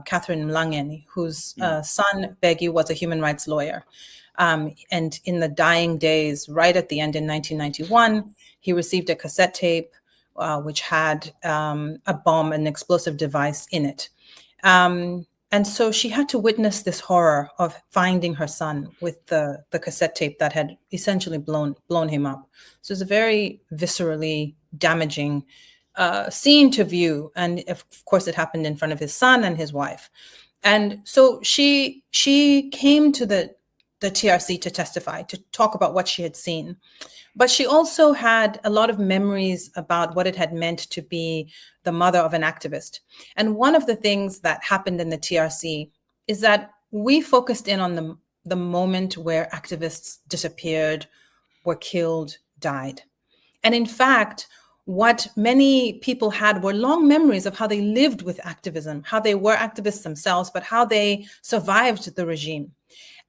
Catherine Mlangeni, whose son, Begi, was a human rights lawyer. And in the dying days, right at the end in 1991, he received a cassette tape which had a bomb, an explosive device in it. And so she had to witness this horror of finding her son with the cassette tape that had essentially blown him up. So it's a very viscerally damaging scene to view. And of course, it happened in front of his son and his wife. And so she came to the TRC to testify, to talk about what she had seen. But she also had a lot of memories about what it had meant to be the mother of an activist. And one of the things that happened in the TRC is that we focused in on the moment where activists disappeared, were killed, died. And in fact, what many people had were long memories of how they lived with activism, how they were activists themselves, but how they survived the regime.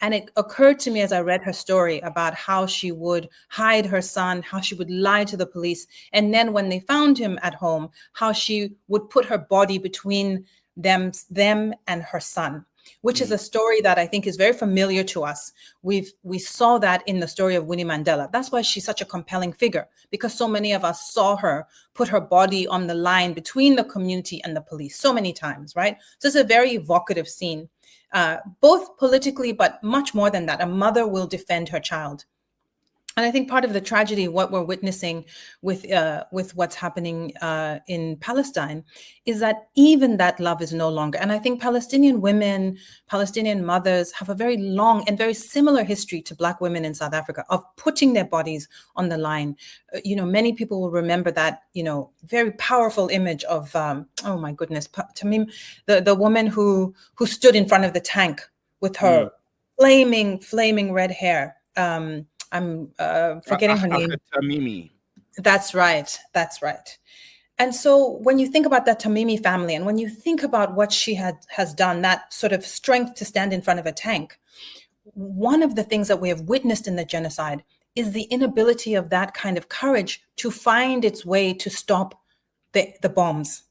And it occurred to me as I read her story about how she would hide her son, how she would lie to the police. And then when they found him at home, how she would put her body between them and her son, which is a story that I think is very familiar to us. We saw that in the story of Winnie Mandela. That's why she's such a compelling figure, because so many of us saw her put her body on the line between the community and the police so many times, right? So it's a very evocative scene. Both politically, but much more than that. A mother will defend her child. And I think part of the tragedy, what we're witnessing with what's happening in Palestine, is that even that love is no longer. And I think Palestinian women, Palestinian mothers have a very long and very similar history to Black women in South Africa of putting their bodies on the line. Many people will remember that, very powerful image of, oh my goodness, Tamim, the woman who stood in front of the tank with her flaming red hair. I'm forgetting her name. Tamimi. That's right. And so when you think about that Tamimi family, and when you think about what she has done, that sort of strength to stand in front of a tank, one of the things that we have witnessed in the genocide is the inability of that kind of courage to find its way to stop the bombs.